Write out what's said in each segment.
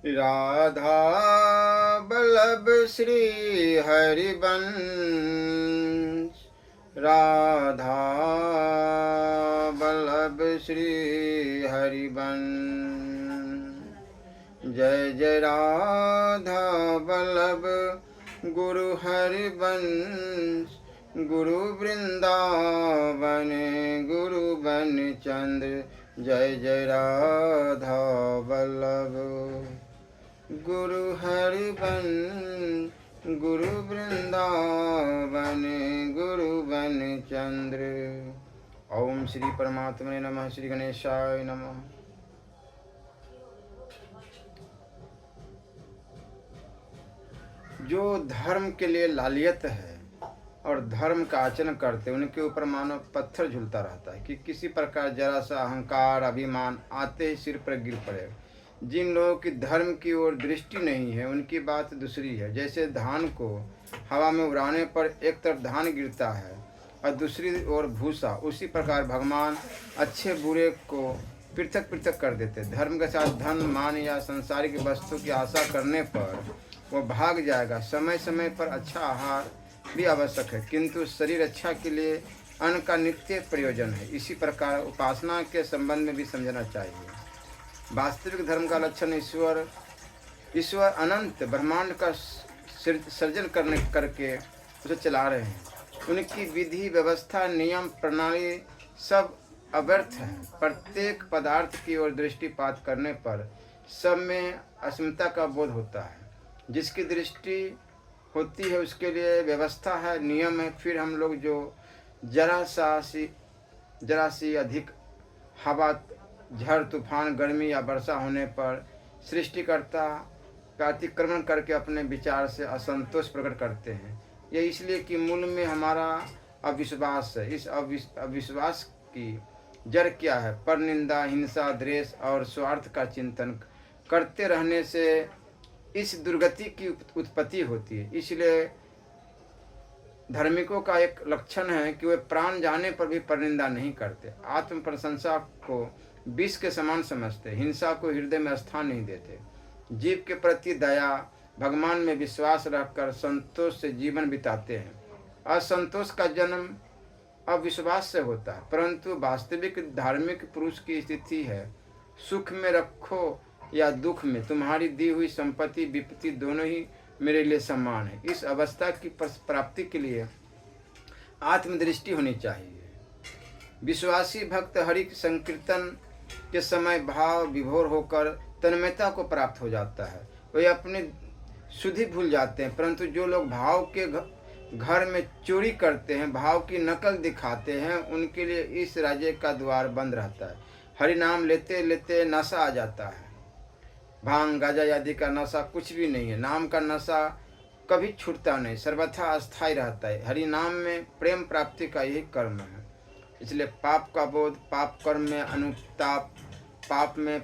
राधा बल्लभ श्री हरिवंश, राधा बल्लभ श्री हरिवंश। जय जय राधा बल्लभ गुरु हरिवंश, गुरु वृंदावन गुरु बन चंद्र। जय जय राधा बल्लभ गुरु हरिवंश, गुरु वृंदावन गुरु बन चंद्र। ओम श्री परमात्मने नमः। श्री गणेशाय नमः। जो धर्म के लिए लालियत है और धर्म का आचरण करते, उनके ऊपर मानो पत्थर झूलता रहता है कि किसी प्रकार जरा सा अहंकार अभिमान आते ही सिर पर गिर पड़े। जिन लोगों की धर्म की ओर दृष्टि नहीं है, उनकी बात दूसरी है। जैसे धान को हवा में उड़ाने पर एक तरफ धान गिरता है और दूसरी ओर भूसा, उसी प्रकार भगवान अच्छे बुरे को पृथक पृथक कर देते। धर्म के साथ धन मान या संसारिक वस्तु की आशा करने पर वो भाग जाएगा। समय समय पर अच्छा आहार भी आवश्यक है, किंतु शरीर रक्षा के लिए अन्न का नित्य प्रयोजन है। इसी प्रकार उपासना के संबंध में भी समझना चाहिए। वास्तविक धर्म का लक्षण ईश्वर अनंत ब्रह्मांड का सृजन करके उसे चला रहे हैं। उनकी विधि व्यवस्था नियम प्रणाली सब अव्यर्थ है। प्रत्येक पदार्थ की ओर दृष्टिपात करने पर सब में अस्मिता का बोध होता है। जिसकी दृष्टि होती है उसके लिए व्यवस्था है, नियम है। फिर हम लोग जो जरा सी अधिक हवा, झड़ तूफान, गर्मी या वर्षा होने पर सृष्टिकर्ता का अतिक्रमण करके अपने विचार से असंतोष प्रकट करते हैं। यह इसलिए कि मूल में हमारा अविश्वास है। इस अविश्वास की जड़ क्या है? पर निंदा, हिंसा, द्वेष और स्वार्थ का चिंतन करते रहने से इस दुर्गति की उत्पत्ति होती है। इसलिए धार्मिकों का एक लक्षण है कि वे प्राण जाने पर भी परनिंदा नहीं करते, आत्म प्रशंसा को विष के समान समझते, हिंसा को हृदय में स्थान नहीं देते, जीव के प्रति दया, भगवान में विश्वास रखकर संतोष से जीवन बिताते हैं। असंतोष का जन्म अविश्वास से होता है, परंतु वास्तविक धार्मिक पुरुष की स्थिति है सुख में रखो या दुख में, तुम्हारी दी हुई संपत्ति विपत्ति दोनों ही मेरे लिए समान है। इस अवस्था की प्राप्ति के लिए आत्मदृष्टि होनी चाहिए। विश्वासी भक्त हरि संकीर्तन के समय भाव विभोर होकर तन्मयता को प्राप्त हो जाता है। वे अपनी शुद्धि भूल जाते हैं, परंतु जो लोग भाव के घर में चोरी करते हैं, भाव की नकल दिखाते हैं, उनके लिए इस राज्य का द्वार बंद रहता है। हरि नाम लेते लेते नशा आ जाता है। भांग गांजा आदि का नशा कुछ भी नहीं है। नाम का नशा कभी छूटता नहीं, सर्वथा अस्थायी रहता है। हरि नाम में प्रेम प्राप्ति का यही कर्म है। इसलिए पाप का बोध, पाप कर्म में अनुताप, पाप में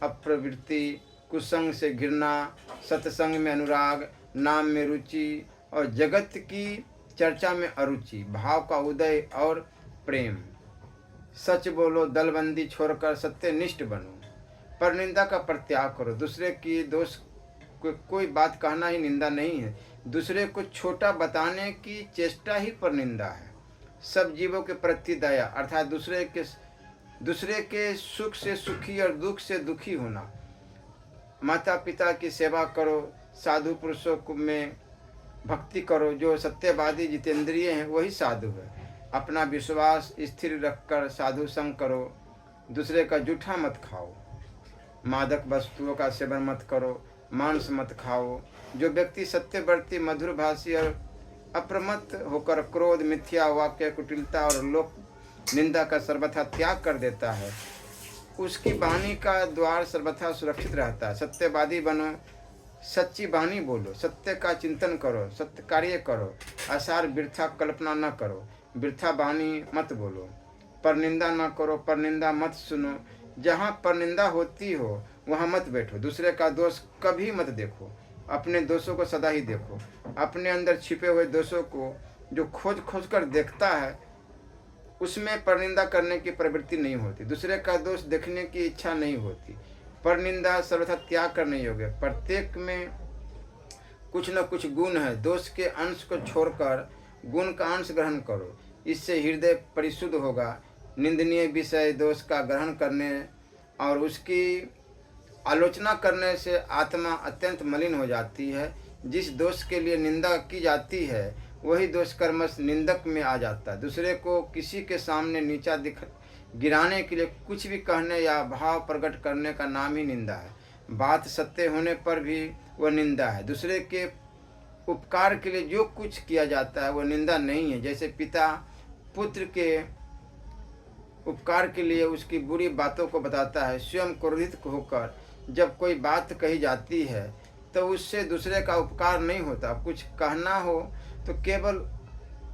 अप्रवृत्ति, कुसंग से घृणा, सत्संग में अनुराग, नाम में रुचि और जगत की चर्चा में अरुचि, भाव का उदय और प्रेम। सच बोलो, दलबंदी छोड़कर सत्यनिष्ठ बनो, पर निंदा का परित्याग करो। दूसरे की दोष कोई बात कहना ही निंदा नहीं है, दूसरे को छोटा बताने की चेष्टा ही पर निंदा है। सब जीवों के प्रति दया अर्थात दूसरे के सुख से सुखी और दुख से दुखी होना। माता पिता की सेवा करो, साधु पुरुषों में भक्ति करो। जो सत्यवादी जितेंद्रिय हैं वही साधु है। अपना विश्वास स्थिर रखकर साधु संग करो। दूसरे का जूठा मत खाओ, मादक वस्तुओं का सेवन मत करो, मांस मत खाओ। जो व्यक्ति सत्यवर्ती, मधुर भाषी और अप्रमत्त होकर क्रोध, मिथ्या वाक्य, कुटिलता और लोक निंदा का सर्वथा त्याग कर देता है, उसकी वाणी का द्वार सर्वथा सुरक्षित रहता है। सत्यवादी बनो, सच्ची वाणी बोलो, सत्य का चिंतन करो, सत्य कार्य करो, आसार वृथा कल्पना न करो, वृथा वाणी मत बोलो, परनिंदा न करो, परनिंदा मत सुनो। जहाँ परनिंदा होती हो वहाँ मत बैठो। दूसरे का दोष कभी मत देखो, अपने दोषों को सदा ही देखो। अपने अंदर छिपे हुए दोषों को जो खोज खोज कर देखता है, उसमें परनिंदा करने की प्रवृत्ति नहीं होती। दूसरे का दोष देखने की इच्छा नहीं होती। पर निंदा सर्वथा त्याग करने योग्य। प्रत्येक में कुछ न कुछ गुण है। दोष के अंश को छोड़कर गुण का अंश ग्रहण करो, इससे हृदय परिशुद्ध होगा। निंदनीय विषय दोष का ग्रहण करने और उसकी आलोचना करने से आत्मा अत्यंत मलिन हो जाती है। जिस दोष के लिए निंदा की जाती है वही दोष कर्मश निंदक में आ जाता है। दूसरे को किसी के सामने नीचा गिराने के लिए कुछ भी कहने या भाव प्रकट करने का नाम ही निंदा है। बात सत्य होने पर भी वह निंदा है। दूसरे के उपकार के लिए जो कुछ किया जाता है वह निंदा नहीं है। जैसे पिता पुत्र के उपकार के लिए उसकी बुरी बातों को बताता है, स्वयं क्रोधित होकर जब कोई बात कही जाती है तो उससे दूसरे का उपकार नहीं होता। कुछ कहना हो तो केवल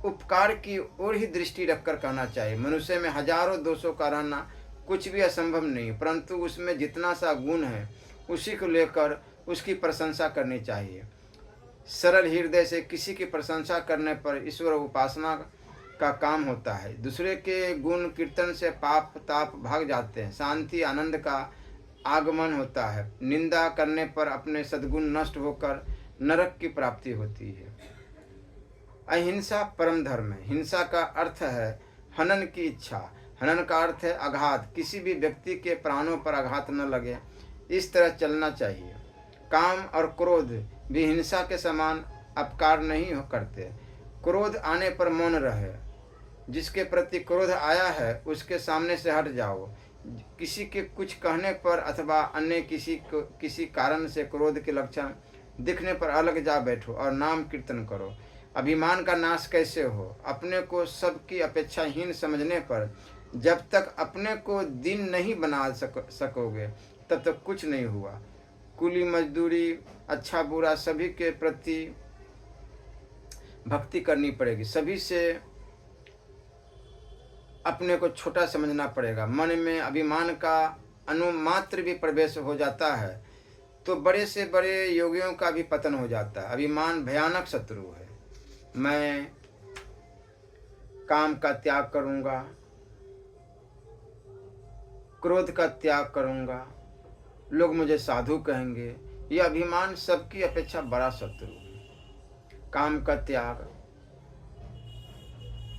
उपकार की ओर ही दृष्टि रखकर कहना चाहिए। मनुष्य में हजारों दोषों का रहना कुछ भी असंभव नहीं, परंतु उसमें जितना सा गुण है उसी को लेकर उसकी प्रशंसा करनी चाहिए। सरल हृदय से किसी की प्रशंसा करने पर ईश्वर उपासना का काम होता है। दूसरे के गुण कीर्तन से पाप ताप भाग जाते हैं, शांति आनंद का आगमन होता है। निंदा करने पर अपने सद्गुण नष्ट होकर नरक की प्राप्ति होती है। अहिंसा परम धर्म है। हिंसा का अर्थ है हनन की इच्छा। हनन का अर्थ है आघात। किसी भी व्यक्ति के प्राणों पर आघात न लगे, इस तरह चलना चाहिए। काम और क्रोध भी हिंसा के समान अपकार नहीं करते। क्रोध आने पर मौन रहे। जिसके प्रति क्रोध आया है उसके सामने से हट जाओ। किसी के कुछ कहने पर अथवा अन्य किसी कारण से क्रोध के लक्षण दिखने पर अलग जा बैठो और नाम कीर्तन करो। अभिमान का नाश कैसे हो? अपने को सबकी अपेक्षा हीन समझने पर जब तक अपने को दिन नहीं बना सकोगे तब तक कुछ नहीं हुआ। कुली मजदूरी अच्छा बुरा सभी के प्रति भक्ति करनी पड़ेगी। सभी से अपने को छोटा समझना पड़ेगा। मन में अभिमान का अनुमात्र भी प्रवेश हो जाता है तो बड़े से बड़े योगियों का भी पतन हो जाता है। अभिमान भयानक शत्रु है। मैं काम का त्याग करूंगा, क्रोध का त्याग करूंगा, लोग मुझे साधु कहेंगे, यह अभिमान सबकी अपेक्षा बड़ा शत्रु है। काम का त्याग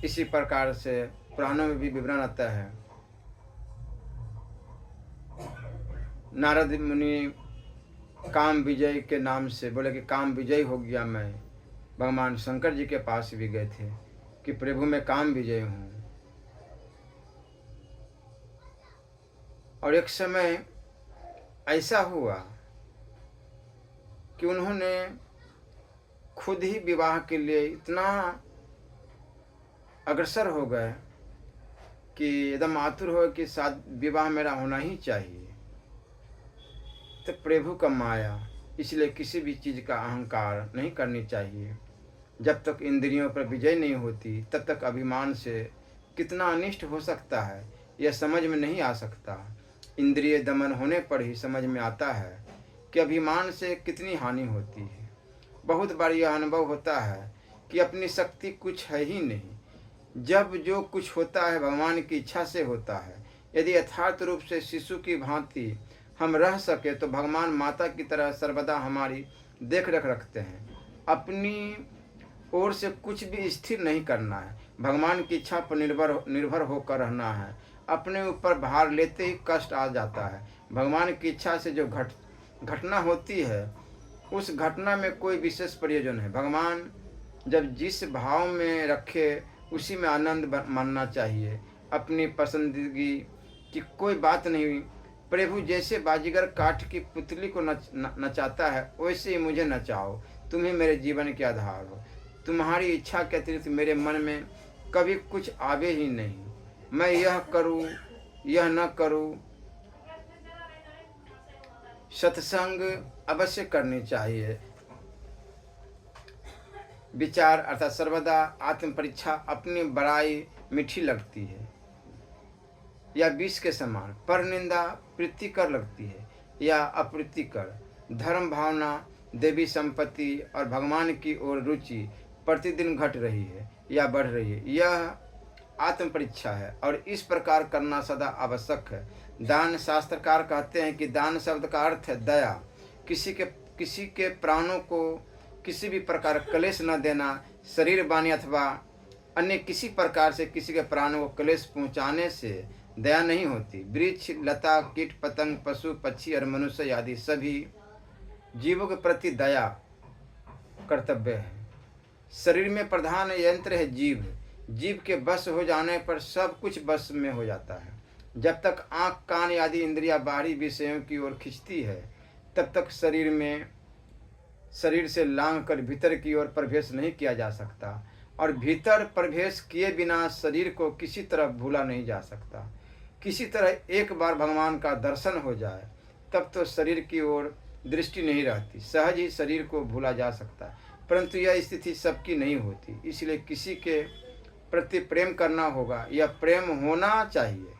इसी प्रकार से पुराणों में भी विवरण आता है। नारद मुनि काम विजय के नाम से बोले कि काम विजय हो गया। मैं भगवान शंकर जी के पास भी गए थे कि प्रभु मैं काम विजय हूँ। और एक समय ऐसा हुआ कि उन्होंने खुद ही विवाह के लिए इतना अग्रसर हो गए कि एकदम आतुर हो कि साथ विवाह मेरा होना ही चाहिए। तो प्रभु का माया, इसलिए किसी भी चीज़ का अहंकार नहीं करनी चाहिए। जब तक इंद्रियों पर विजय नहीं होती तब तक अभिमान से कितना अनिष्ट हो सकता है यह समझ में नहीं आ सकता। इंद्रिय दमन होने पर ही समझ में आता है कि अभिमान से कितनी हानि होती है। बहुत बार यह अनुभव होता है कि अपनी शक्ति कुछ है ही नहीं। जब जो कुछ होता है भगवान की इच्छा से होता है। यदि यथार्थ रूप से शिशु की भांति हम रह सके तो भगवान माता की तरह सर्वदा हमारी देख रेख रखते हैं। अपनी ओर से कुछ भी स्थिर नहीं करना है, भगवान की इच्छा पर निर्भर होकर रहना है। अपने ऊपर भार लेते ही कष्ट आ जाता है। भगवान की इच्छा से जो घटना होती है उस घटना में कोई विशेष प्रयोजन है। भगवान जब जिस भाव में रखे उसी में आनंद मानना चाहिए। अपनी पसंदीदगी की कोई बात नहीं। प्रभु जैसे बाजीगर काठ की पुतली को नचाता है वैसे ही मुझे नचाओ। तुम ही मेरे जीवन के आधार हो। तुम्हारी इच्छा के अतिरिक्त मेरे मन में कभी कुछ आवे ही नहीं। मैं यह करूं यह न करूं। सत्संग अवश्य करनी चाहिए। विचार अर्थात सर्वदा आत्म परीक्षा अपनी बड़ाई मीठी लगती है या विष के समान। पर निंदा प्रीतिकर लगती है या अप्रीतिकर। धर्म भावना, देवी संपत्ति और भगवान की ओर रुचि प्रतिदिन घट रही है या बढ़ रही है। यह आत्म परीक्षा है और इस प्रकार करना सदा आवश्यक है। दान शास्त्रकार कहते हैं कि दान शब्द का अर्थ है दया, किसी के प्राणों को किसी भी प्रकार क्लेश न देना। शरीर, वाणी अथवा अन्य किसी प्रकार से किसी के प्राणों को क्लेश पहुंचाने से दया नहीं होती। वृक्ष, लता, कीट पतंग, पशु पक्षी और मनुष्य आदि सभी जीवों के प्रति दया कर्तव्य है। शरीर में प्रधान यंत्र है जीव। जीव के बस हो जाने पर सब कुछ बस में हो जाता है। जब तक आँख, कान आदि इंद्रियां बाहरी विषयों की ओर खींचती है तब तक शरीर से लांघ कर भीतर की ओर प्रवेश नहीं किया जा सकता और भीतर प्रवेश किए बिना शरीर को किसी तरह भूला नहीं जा सकता। किसी तरह एक बार भगवान का दर्शन हो जाए तब तो शरीर की ओर दृष्टि नहीं रहती, सहज ही शरीर को भूला जा सकता है। परंतु यह स्थिति सबकी नहीं होती, इसलिए किसी के प्रति प्रेम करना होगा। यह प्रेम होना चाहिए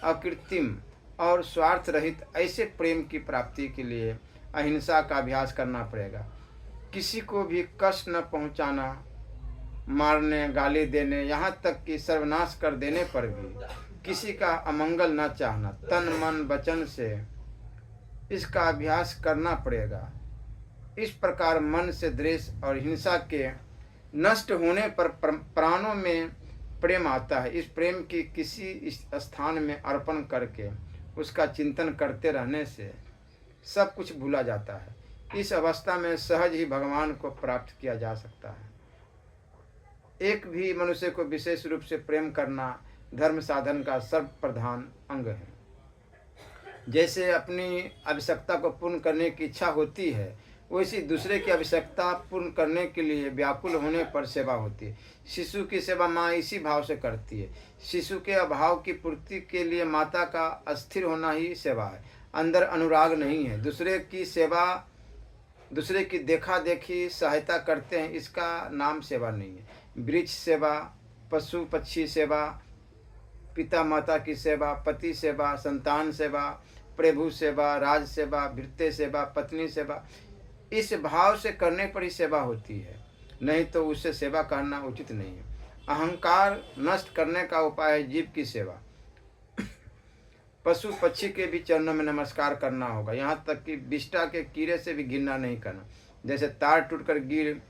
अकृत्रिम और स्वार्थ रहित। ऐसे प्रेम की प्राप्ति के लिए अहिंसा का अभ्यास करना पड़ेगा। किसी को भी कष्ट न पहुंचाना, मारने, गाली देने, यहाँ तक कि सर्वनाश कर देने पर भी किसी का अमंगल न चाहना, तन मन वचन से इसका अभ्यास करना पड़ेगा। इस प्रकार मन से द्वेष और हिंसा के नष्ट होने पर प्राणों में प्रेम आता है। इस प्रेम की किसी स्थान में अर्पण करके उसका चिंतन करते रहने से सब कुछ भूला जाता है। इस अवस्था में सहज ही भगवान को प्राप्त किया जा सकता है। एक भी मनुष्य को विशेष रूप से प्रेम करना धर्म साधन का सर्वप्रधान अंग है। जैसे अपनी आवश्यकता को पूर्ण करने की इच्छा होती है, वैसी दूसरे की आवश्यकता पूर्ण करने के लिए व्याकुल होने पर सेवा होती है। शिशु की सेवा माँ इसी भाव से करती है। शिशु के अभाव की पूर्ति के लिए माता का अस्थिर होना ही सेवा है। अंदर अनुराग नहीं है। दूसरे की देखा देखी सहायता करते हैं, इसका नाम सेवा नहीं है। वृक्ष सेवा, पशु पक्षी सेवा, पिता माता की सेवा, पति सेवा, संतान सेवा, प्रभु सेवा, राज सेवा, भृत्य सेवा, पत्नी सेवा, इस भाव से करने पर ही सेवा होती है, नहीं तो उससे सेवा करना उचित नहीं है। अहंकार नष्ट करने का उपाय है जीव की सेवा। पशु पक्षी के भी चरणों में नमस्कार करना होगा, यहाँ तक कि विष्ठा के कीड़े से भी घृणा नहीं करना। जैसे तार टूटकर गिर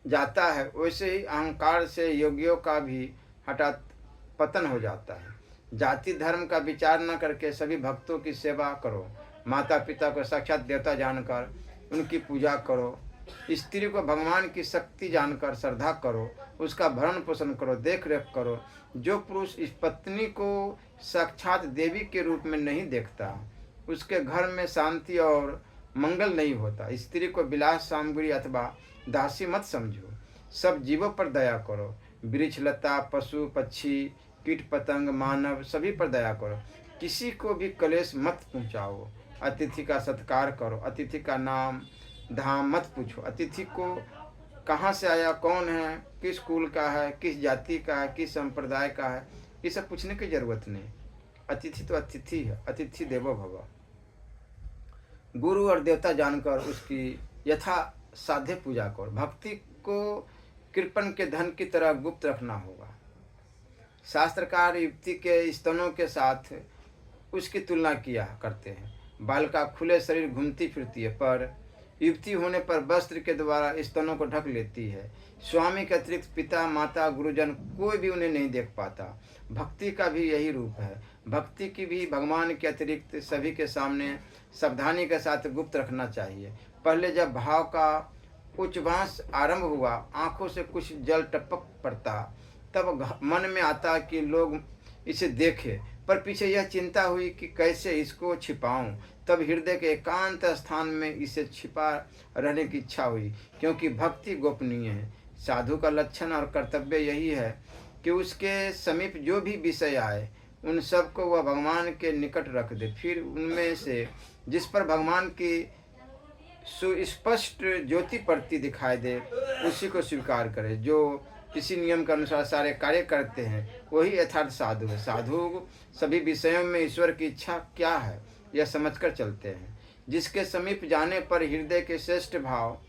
जाता है, वैसे ही अहंकार से योगियों का भी हठात पतन हो जाता है। जाति धर्म का विचार न करके सभी भक्तों की सेवा करो। माता पिता को साक्षात देवता जानकर उनकी पूजा करो। स्त्री को भगवान की शक्ति जानकर श्रद्धा करो, उसका भरण पोषण करो, देख रेख करो। जो पुरुष इस पत्नी को साक्षात देवी के रूप में नहीं देखता, उसके घर में शांति और मंगल नहीं होता। स्त्री को विलास सामग्री अथवा दासी मत समझो। सब जीवों पर दया करो। वृक्ष, लता, पशु पक्षी, कीट पतंग, मानव सभी पर दया करो। किसी को भी क्लेश मत पहुँचाओ। अतिथि का सत्कार करो। अतिथि का नाम धाम मत पूछो। अतिथि को कहाँ से आया, कौन है, किस कुल का है, किस जाति का है, किस संप्रदाय का है, ये सब पूछने की जरूरत नहीं। अतिथि तो अतिथि है। अतिथि देवो भव। गुरु और देवता जानकर उसकी यथा साध्य पूजा करो। भक्ति को कृपण के धन की तरह गुप्त रखना होगा। शास्त्रकार युवती के स्तनों के साथ उसकी तुलना किया करते हैं। बालिका खुले शरीर घूमती फिरती है, पर युवती होने पर वस्त्र के द्वारा स्तनों को ढक लेती है। स्वामी के अतिरिक्त पिता, माता, गुरुजन कोई भी उन्हें नहीं देख पाता। भक्ति का भी यही रूप है। भक्ति की भी भगवान के अतिरिक्त सभी के सामने सावधानी के साथ गुप्त रखना चाहिए। पहले जब भाव का उच्चवास आरंभ हुआ, आंखों से कुछ जल टपक पड़ता, तब मन में आता कि लोग इसे देखें, पर पीछे यह चिंता हुई कि कैसे इसको छिपाऊं। तब हृदय के एकांत स्थान में इसे छिपा रहने की इच्छा हुई, क्योंकि भक्ति गोपनीय है। साधु का लक्षण और कर्तव्य यही है कि उसके समीप जो भी विषय आए उन सब को वह भगवान के निकट रख दे। फिर उनमें से जिस पर भगवान की सुस्पष्ट ज्योति पड़ती दिखाई दे उसी को स्वीकार करे। जो इसी नियम के अनुसार सारे कार्य करते हैं वही यथार्थ साधु है। साधु सभी विषयों में ईश्वर की इच्छा क्या है यह समझकर चलते हैं। जिसके समीप जाने पर हृदय के श्रेष्ठ भाव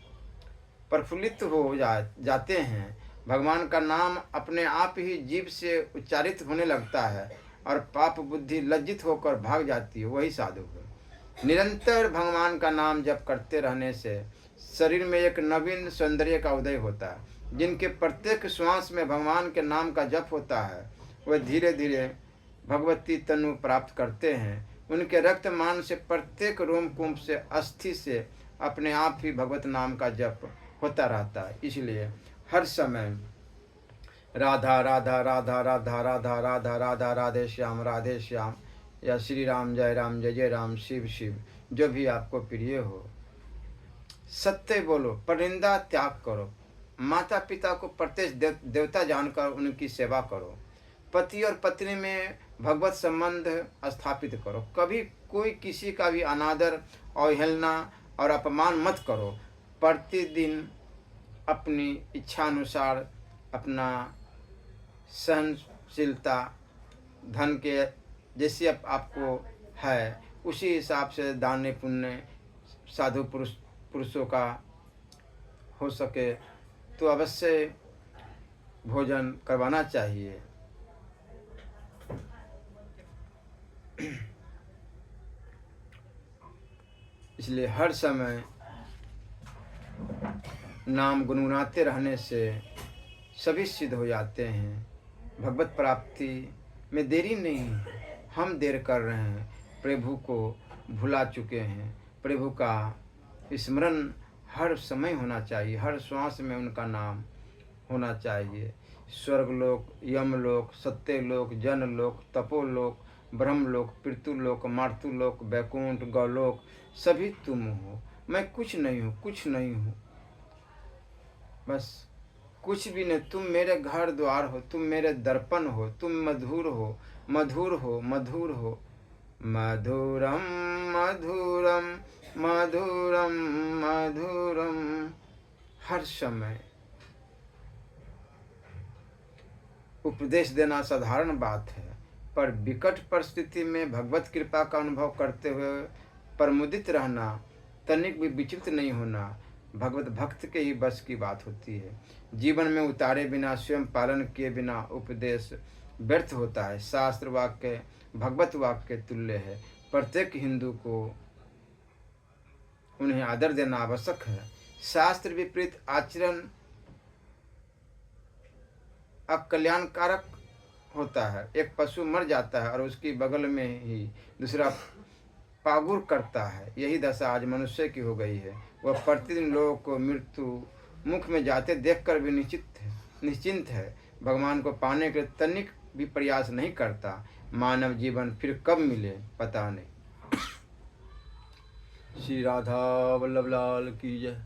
प्रफुल्लित हो जाते हैं भगवान का नाम अपने आप ही जीभ से उच्चारित होने लगता है और पाप बुद्धि लज्जित होकर भाग जाती है, वही साधु है। निरंतर भगवान का नाम जप करते रहने से शरीर में एक नवीन सौंदर्य का उदय होता है। जिनके प्रत्येक श्वास में भगवान के नाम का जप होता है वह धीरे धीरे भगवती तनु प्राप्त करते हैं। उनके रक्त मान से प्रत्येक रोम कुंभ से अस्थि से अपने आप ही भगवत नाम का जप होता रहता है। इसलिए हर समय राधा राधा राधा राधा राधा राधा राधा राधे श्याम या श्री राम जय जय राम शिव शिव, जो भी आपको प्रिय हो। सत्य बोलो, परिंदा त्याग करो, माता पिता को प्रत्यक्ष देवता जानकर उनकी सेवा करो, पति और पत्नी में भगवत संबंध स्थापित करो। कभी कोई किसी का भी अनादर, अवहेलना और अपमान मत करो। प्रतिदिन अपनी इच्छा अनुसार अपना सहनशीलता, धन के जैसे आपको है उसी हिसाब से दान पुण्य साधु पुरुषों का हो सके तो अवश्य भोजन करवाना चाहिए। इसलिए हर समय नाम गुनगुनाते रहने से सभी सिद्ध हो जाते हैं। भगवत प्राप्ति में देरी नहीं, हम देर कर रहे हैं, प्रभु को भुला चुके हैं। प्रभु का स्मरण हर समय होना चाहिए, हर श्वास में उनका नाम होना चाहिए। स्वर्गलोक, यमलोक, सत्यलोक, जनलोक, तपोलोक, ब्रह्मलोक, पृथुलोक, मातृलोक, वैकुंठ, गौलोक सभी तुम हो। मैं कुछ नहीं हूँ, कुछ नहीं हूँ, बस कुछ भी नहीं। तुम मेरे घर द्वार हो, तुम मेरे दर्पण हो, तुम मधुर हो, मधुर हो, मधुर हो। मधुरम मधुरम मधुरम मधुरम। हर समय उपदेश देना साधारण बात है, पर विकट परिस्थिति में भगवत कृपा का अनुभव करते हुए प्रमुदित रहना, तनिक भी विचलित नहीं होना भगवत भक्त के ही बस की बात होती है। जीवन में उतारे बिना, स्वयं पालन किए बिना उपदेश व्यर्थ होता है। शास्त्र वाक्य भगवत वाक्य तुल्य है। प्रत्येक हिंदू को उन्हें आदर देना आवश्यक है। शास्त्र विपरीत आचरण अकल्याणकारक होता है। एक पशु मर जाता है और उसकी बगल में ही दूसरा पागुर करता है। यही दशा आज मनुष्य की हो गई है। वह प्रतिदिन लोगों को मृत्यु मुख में जाते देखकर भी निश्चिंत है। भगवान को पाने के लिए तनिक भी प्रयास नहीं करता। मानव जीवन फिर कब मिले पता नहीं। श्री राधा वल्लभ लाल की जय।